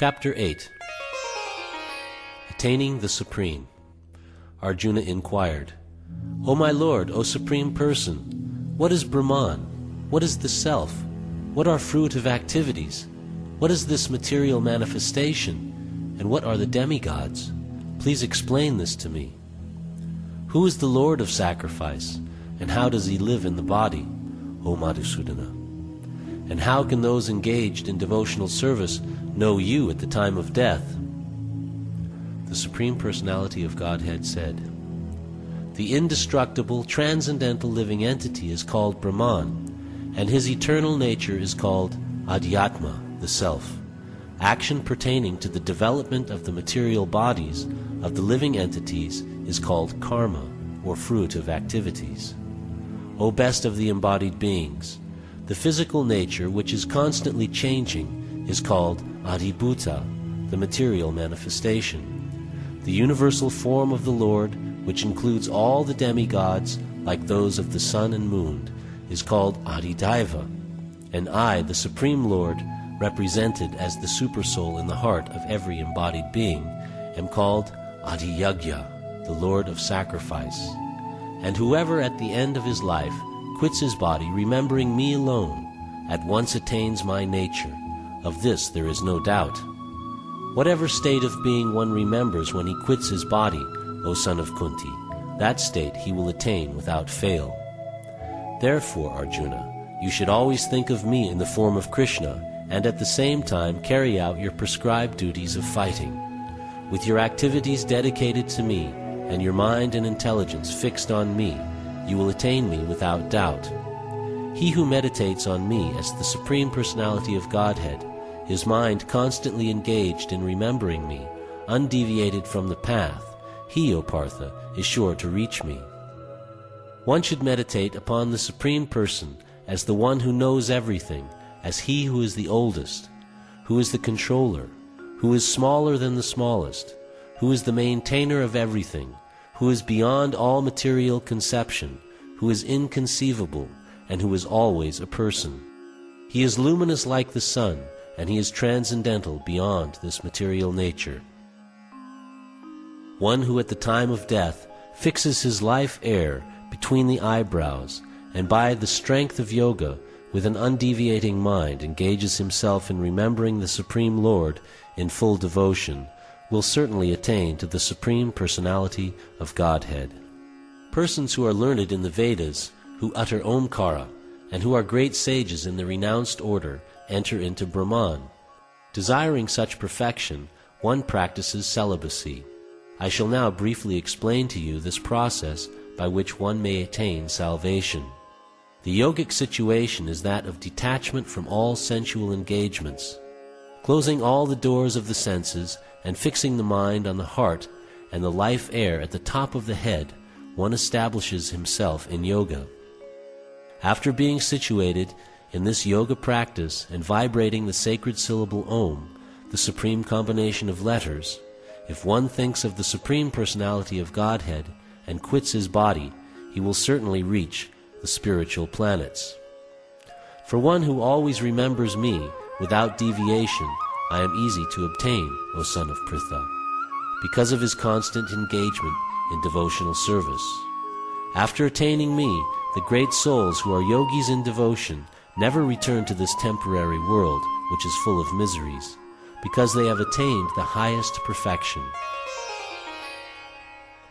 Chapter 8. Attaining the Supreme. Arjuna inquired, O my Lord, O Supreme Person, what is Brahman? What is the Self? What are fruitive activities? What is this material manifestation? And what are the demigods? Please explain this to me. Who is the Lord of sacrifice? And how does he live in the body, O Madhusudana? And how can those engaged in devotional service know you at the time of death? The Supreme Personality of Godhead said, The indestructible, transcendental living entity is called Brahman, and his eternal nature is called Adhyatma, the Self. Action pertaining to the development of the material bodies of the living entities is called karma, or fruitive activities. O best of the embodied beings, the physical nature, which is constantly changing, is called Adhibhuta, the material manifestation. The universal form of the Lord, which includes all the demigods, like those of the sun and moon, is called Adhidaiva. And I, the Supreme Lord, represented as the Supersoul in the heart of every embodied being, am called Adhiyagya, the Lord of Sacrifice. And whoever at the end of his life quits his body, remembering me alone, at once attains my nature. Of this there is no doubt. Whatever state of being one remembers when he quits his body, O son of Kunti, that state he will attain without fail. Therefore, Arjuna, you should always think of me in the form of Krishna, and at the same time carry out your prescribed duties of fighting. With your activities dedicated to me, and your mind and intelligence fixed on me, you will attain me without doubt. He who meditates on me as the Supreme Personality of Godhead, his mind constantly engaged in remembering me, undeviated from the path, he, O Partha, is sure to reach me. One should meditate upon the Supreme Person as the one who knows everything, as he who is the oldest, who is the controller, who is smaller than the smallest, who is the maintainer of everything, who is beyond all material conception, who is inconceivable, and who is always a person. He is luminous like the sun, and he is transcendental beyond this material nature. One who at the time of death fixes his life air between the eyebrows, and by the strength of yoga, with an undeviating mind, engages himself in remembering the Supreme Lord in full devotion, will certainly attain to the Supreme Personality of Godhead. Persons who are learned in the Vedas, who utter Omkara, and who are great sages in the renounced order, enter into Brahman. Desiring such perfection, one practices celibacy. I shall now briefly explain to you this process by which one may attain salvation. The yogic situation is that of detachment from all sensual engagements. Closing all the doors of the senses and fixing the mind on the heart and the life air at the top of the head, one establishes himself in yoga. After being situated in this yoga practice and vibrating the sacred syllable Om, the supreme combination of letters, if one thinks of the Supreme Personality of Godhead and quits his body, he will certainly reach the spiritual planets. For one who always remembers me without deviation, I am easy to obtain, O son of Pritha, because of his constant engagement in devotional service. After attaining me, the great souls who are yogis in devotion never return to this temporary world, which is full of miseries, because they have attained the highest perfection.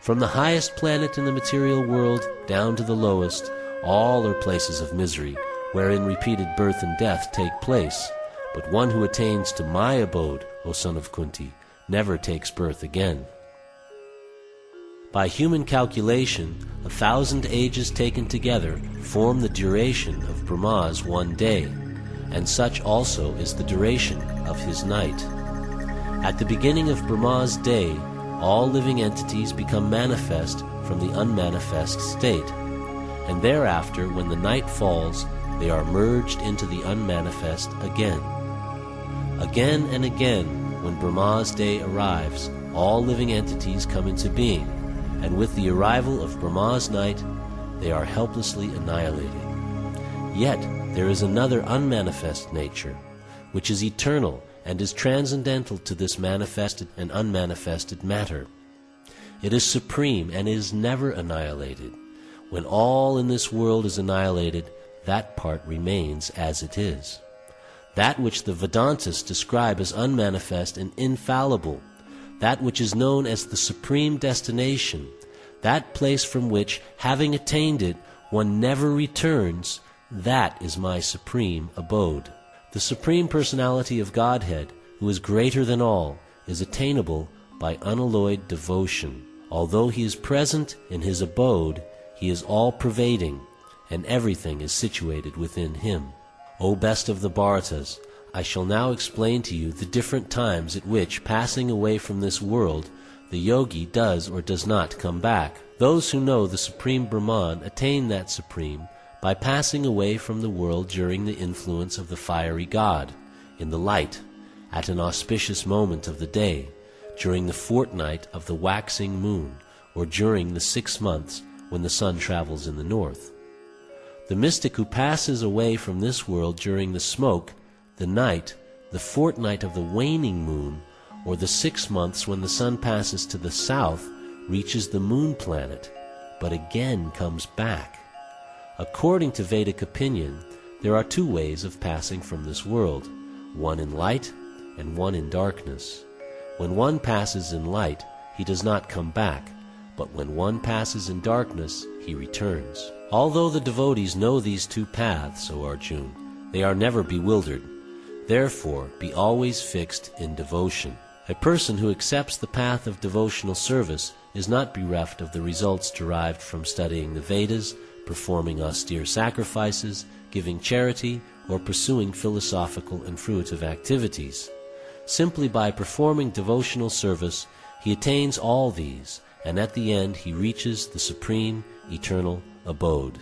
From the highest planet in the material world down to the lowest, all are places of misery, wherein repeated birth and death take place. But one who attains to my abode, O son of Kunti, never takes birth again. By human calculation, 1,000 ages taken together form the duration of Brahma's one day, and such also is the duration of his night. At the beginning of Brahma's day, all living entities become manifest from the unmanifest state, and thereafter, when the night falls, they are merged into the unmanifest again. Again and again, when Brahma's day arrives, all living entities come into being, and with the arrival of Brahma's night, they are helplessly annihilated. Yet there is another unmanifest nature, which is eternal and is transcendental to this manifested and unmanifested matter. It is supreme and is never annihilated. When all in this world is annihilated, that part remains as it is. That which the Vedantists describe as unmanifest and infallible, that which is known as the supreme destination, that place from which, having attained it, one never returns, that is my supreme abode. The Supreme Personality of Godhead, who is greater than all, is attainable by unalloyed devotion. Although he is present in his abode, he is all-pervading, and everything is situated within him. O best of the Bharatas, I shall now explain to you the different times at which, passing away from this world, the yogi does or does not come back. Those who know the Supreme Brahman attain that Supreme by passing away from the world during the influence of the fiery god, in the light, at an auspicious moment of the day, during the fortnight of the waxing moon, or during the 6 months when the sun travels in the north. The mystic who passes away from this world during the smoke, the night, the fortnight of the waning moon, or the 6 months when the sun passes to the south, reaches the moon planet, but again comes back. According to Vedic opinion, there are 2 ways of passing from this world, one in light and one in darkness. When one passes in light, he does not come back, but when one passes in darkness, he returns. Although the devotees know these 2 paths, O Arjuna, they are never bewildered. Therefore, be always fixed in devotion. A person who accepts the path of devotional service is not bereft of the results derived from studying the Vedas, performing austere sacrifices, giving charity, or pursuing philosophical and fruitive activities. Simply by performing devotional service, he attains all these, and at the end he reaches the supreme, eternal abode.